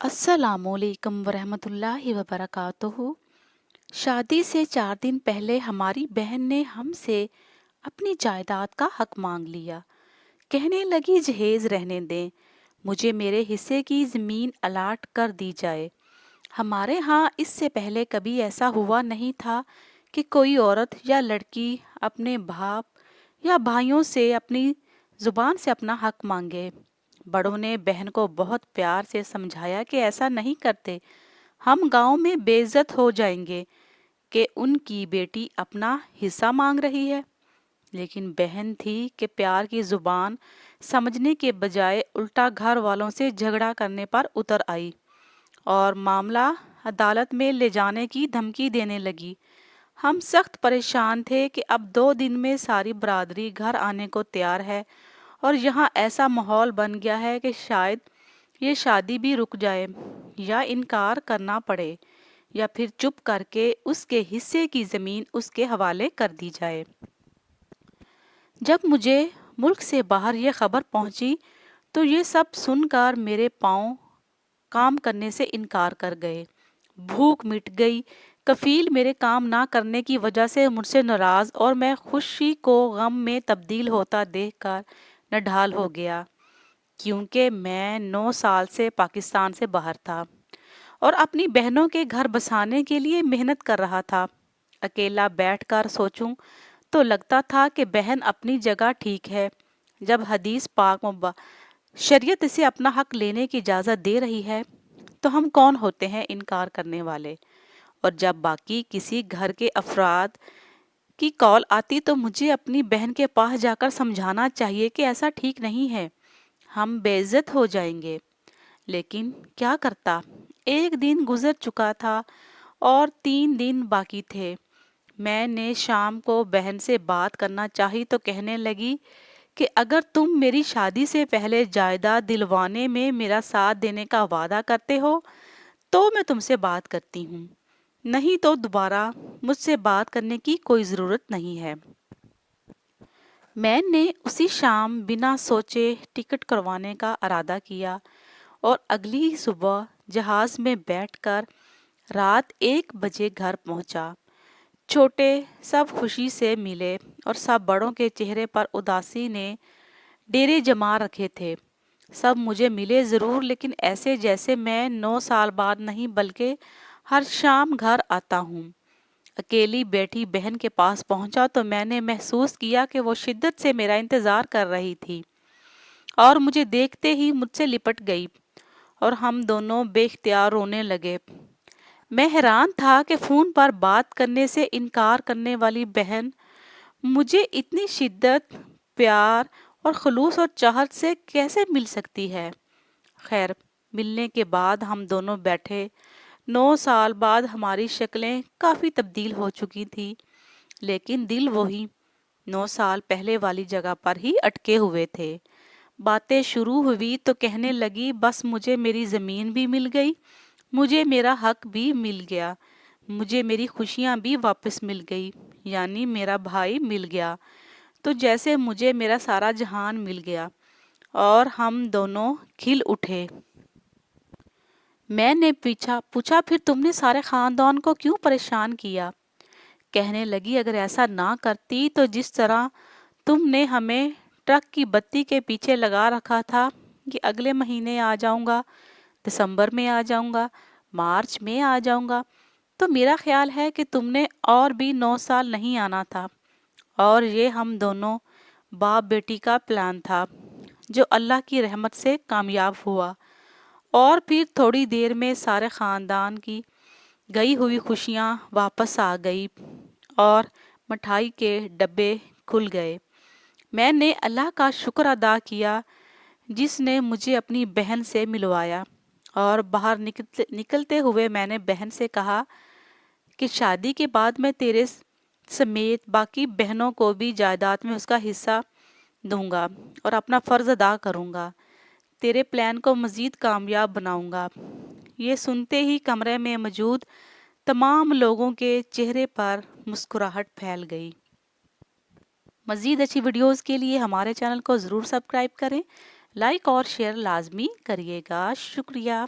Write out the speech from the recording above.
अस्सलामुअलैकुम वरहमतुल्लाहि वबरकातुहू। शादी से 4 दिन पहले हमारी बहन ने हमसे अपनी जायदाद का हक मांग लिया। कहने लगी जहेज रहने दें, मुझे मेरे हिस्से की ज़मीन अलाट कर दी जाए। हमारे यहाँ इससे पहले कभी ऐसा हुआ नहीं था कि कोई औरत या लड़की अपने बाप या भाइयों से अपनी ज़ुबान से अपना हक मांगे। बड़ों ने बहन को बहुत प्यार से समझाया कि ऐसा नहीं करते, हम गांव में बेइज्जत हो जाएंगे कि उनकी बेटी अपना हिस्सा मांग रही है। लेकिन बहन थी कि प्यार की जुबान समझने के बजाय उल्टा घर वालों से झगड़ा करने पर उतर आई और मामला अदालत में ले जाने की धमकी देने लगी। हम सख्त परेशान थे कि अब 2 दिन में सारी बरादरी घर आने को तैयार है और यहाँ ऐसा माहौल बन गया है कि शायद ये शादी भी रुक जाए या इनकार करना पड़े या फिर चुप करके उसके हिस्से की ज़मीन उसके हवाले कर दी जाए। जब मुझे मुल्क से बाहर ये खबर पहुंची तो ये सब सुनकर मेरे पाँव काम करने से इनकार कर गए। भूख मिट गई। कफील मेरे काम ना करने की वजह से मुझसे नाराज और मैं खुशी को गम में तब्दील होता देखकर नढाल हो गया, क्योंकि मैं 9 साल से पाकिस्तान से बाहर था और अपनी बहनों के घर बसाने के लिए मेहनत कर रहा था। अकेला बैठकर सोचूं तो लगता था कि बहन अपनी जगह ठीक है। जब हदीस पाक शरीयत इसे अपना हक लेने की इजाज़त दे रही है तो हम कौन होते हैं इनकार करने वाले। और जब बाकी किसी घर के अफराद की कॉल आती तो मुझे अपनी बहन के पास जाकर समझाना चाहिए कि ऐसा ठीक नहीं है, हम बेइज्जत हो जाएंगे। लेकिन क्या करता, एक दिन गुजर चुका था और 3 दिन बाकी थे। मैंने शाम को बहन से बात करना चाही तो कहने लगी कि अगर तुम मेरी शादी से पहले जायदाद दिलवाने में मेरा साथ देने का वादा करते हो तो मैं तुमसे बात करती हूँ, नहीं तो दोबारा मुझसे बात करने की कोई ज़रूरत नहीं है। मैंने उसी शाम बिना सोचे टिकट करवाने का इरादा किया और अगली ही सुबह जहाज में बैठकर रात 1 बजे घर पहुंचा। छोटे सब खुशी से मिले और सब बड़ों के चेहरे पर उदासी ने डेरे जमा रखे थे। सब मुझे मिले ज़रूर, लेकिन ऐसे जैसे मैं 9 साल बाद नहीं बल्कि हर शाम घर आता हूँ। अकेली बैठी बहन के पास पहुंचा तो मैंने महसूस किया कि वो शिद्दत से मेरा इंतज़ार कर रही थी और मुझे देखते ही मुझसे लिपट गई और हम दोनों बेख्तियार रोने लगे। मैं हैरान था कि फ़ोन पर बात करने से इनकार करने वाली बहन मुझे इतनी शिद्दत, प्यार और खलूस और चाहत से कैसे मिल सकती है। खैर, मिलने के बाद हम दोनों बैठे। 9 साल बाद हमारी शक्लें काफ़ी तब्दील हो चुकी थी, लेकिन दिल वही 9 साल पहले वाली जगह पर ही अटके हुए थे। बातें शुरू हुई तो कहने लगी, बस मुझे मेरी ज़मीन भी मिल गई, मुझे मेरा हक भी मिल गया, मुझे मेरी खुशियाँ भी वापस मिल गई, यानी मेरा भाई मिल गया, तो जैसे मुझे मेरा सारा जहान मिल गया। और हम दोनों खिल उठे। मैंने पूछा फिर तुमने सारे खानदान को क्यों परेशान किया। कहने लगी, अगर ऐसा ना करती तो जिस तरह तुमने हमें ट्रक की बत्ती के पीछे लगा रखा था कि अगले महीने आ जाऊंगा, दिसंबर में आ जाऊंगा, मार्च में आ जाऊंगा, तो मेरा ख्याल है कि तुमने और भी 9 साल नहीं आना था। और ये हम दोनों बाप बेटी का प्लान था जो अल्लाह की रहमत से कामयाब हुआ। और फिर थोड़ी देर में सारे ख़ानदान की गई हुई खुशियाँ वापस आ गई और मिठाई के डब्बे खुल गए। मैंने अल्लाह का शुक्र अदा किया जिसने मुझे अपनी बहन से मिलवाया। और बाहर निकलते हुए मैंने बहन से कहा कि शादी के बाद मैं तेरे समेत बाकी बहनों को भी जायदाद में उसका हिस्सा दूंगा और अपना फ़र्ज़ अदा करूंगा, तेरे प्लान को मज़ीद कामयाब बनाऊंगा। ये सुनते ही कमरे में मौजूद तमाम लोगों के चेहरे पर मुस्कुराहट फैल गई। मज़ीद अच्छी वीडियोस के लिए हमारे चैनल को ज़रूर सब्सक्राइब करें, लाइक और शेयर लाजमी करिएगा। शुक्रिया।